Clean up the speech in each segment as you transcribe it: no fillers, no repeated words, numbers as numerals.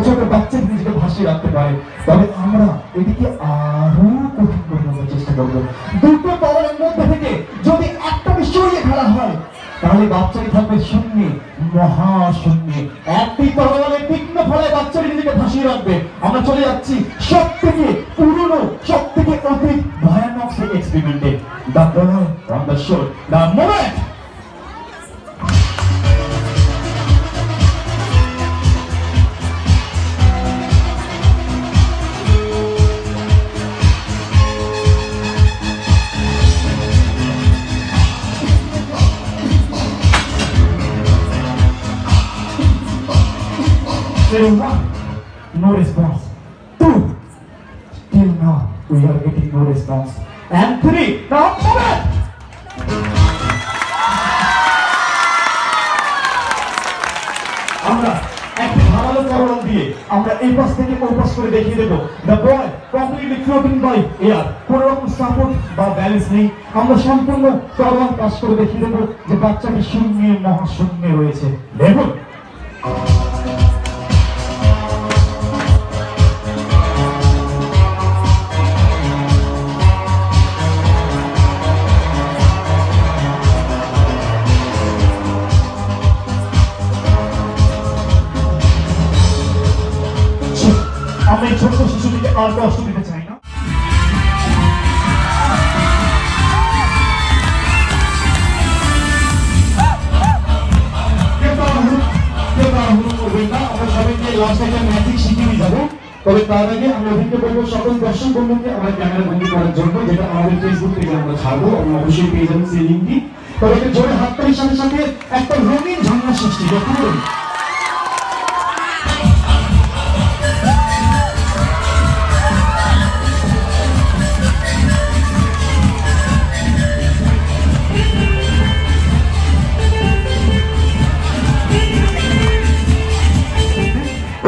ছোট বাচ্চা নিজেকে ভাসিয়ে রাখতে পারে, তবে আমরা এটিকে আরো কঠিন করে নেওয়ার চেষ্টা করবো। দুটো তরলের মধ্যে থেকে যদি একটাকে সরিয়ে ফেলা হয়, তাহলে বাচ্চাটি থাকবে শূন্যে, মহাশূন্যে। একটি তরলের তীক্ষ্ণ ফলে বাচ্চাটি নিজেকে ভাসিয়ে রাখবে। আমরা চলে যাচ্ছি সব থেকে পুরনো, সব থেকে অধিক ভয়ানক সেই এক্সপেরিমেন্টে। The boy on the shore, the moment. One, no response. Two, till now we are getting no response. And three, now moment. আমরা একটি ভালো তরল দিয়ে আমরা এই পাশ থেকে ওই পাশ করে দেখিয়ে দেবো। The boy completely floating by air, কোনো রকম সাপোর্ট বা ব্যালেন্স নেই। আমরা সম্পূর্ণ তরল পাস করে দেখিয়ে দেবো যে বাচ্চাটি শূন্যে, মহাশূন্যে রয়েছে। দেখুন, আমরা এই ছোট্ট শিশুটিকে আর কষ্ট দিতে চাই না। আমরা সবাইকে লাস্ট একটা ম্যাজিক শিখিয়ে যাবো। তবে তার আগে আমি অভিজ্ঞ বলবো সকল দর্শক বন্ধুকে আমার ক্যামেরা বন্দি করার জন্য, যেটা আমাদের ফেসবুক থেকে আমরা ছাড়বো, আমি অবশ্যই পেয়ে যাবেন সেই লিঙ্কটি। তবে একটা জোরে হাততালির সাথে সাথে একটা রঙিন ঝর্ণা সৃষ্টি করুন।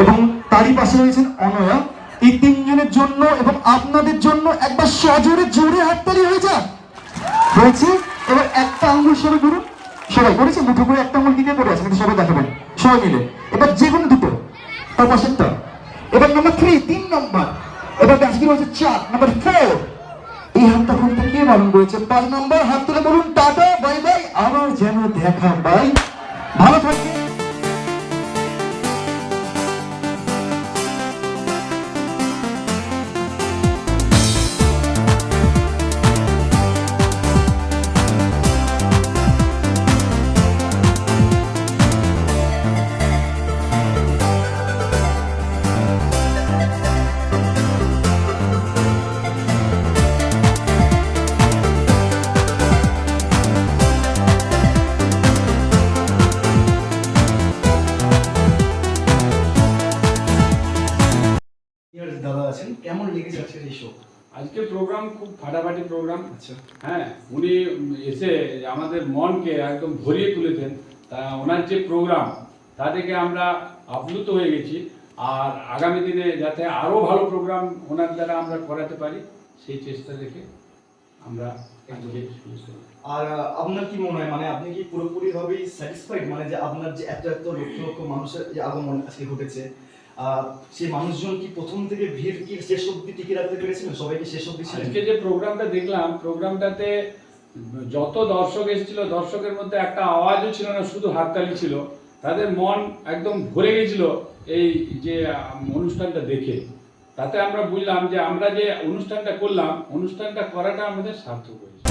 এবং তারই পাশে রয়েছেন অনয়া। এই তিনজনের জন্য এবং আপনাদের জন্য একবার সজোরে জোরে হাততালি হয়ে যাক। হয়েছে। এবার একটা আঙ্গুল সরে করুন। সবাই করেছে, মুঠো করে একটা আঙ্গুল দিকে করে আছে, কিন্তু সবাই দেখাবেন সবাই মিলে। এবার যে কোনো দুটো, তার পাশেরটা। এবার নাম্বার 3, 3 নম্বর। এবার ব্যাসগুলো হচ্ছে 4, নাম্বার 4। এই হাতটা কোনটা কে বারণ করেছে? 5 নম্বর। হাত তুলে বলুন টাটা, বাই বাই, আবার যেন দেখা বাই। ভালো থাকবে। দাদা আছেন, কেমন লেগেছে আজকের এই শো? আজকে প্রোগ্রাম খুব ফাটাফাটি প্রোগ্রাম। আচ্ছা, হ্যাঁ, উনি এসে আমাদের মনকে একদম ভরিয়ে তুলেছেন। তা ওনার যে প্রোগ্রাম, তা থেকে আমরা আপ্লুত হয়ে গেছি। আর আগামী দিনে যাতে আরও ভালো প্রোগ্রাম ওনার দ্বারা আমরা করাতে পারি, সেই চেষ্টা রেখে আমরা আজকে শুরু করি। আর আপনার কি মনে হয়, মানে আপনি কি পুরোপুরি ভাবেই স্যাটিসফাইড, মানে যে আপনার যে এত এত লক্ষ লক্ষ মানুষের যে আগমন আজকে ঘটেছে, সেই মানুষজন কি প্রথম থেকে ভিড় কি শেষ অবধি টিকে রাখতে পেরেছিলেন? সবাই কি শেষ অবধি ছিলেন? আজকে যে প্রোগ্রামটা দেখলাম, প্রোগ্রামটাতে যত দর্শক এসেছিল, দর্শকের মধ্যে একটা আওয়াজও ছিল না, শুধু হাততালি ছিল। তাদের মন একদম ভরে গেছিল এই যে অনুষ্ঠানটা দেখে। তাতে আমরা বুঝলাম যে আমরা যে অনুষ্ঠানটা করলাম, অনুষ্ঠানটা করাটা আমাদের সার্থক হয়েছে।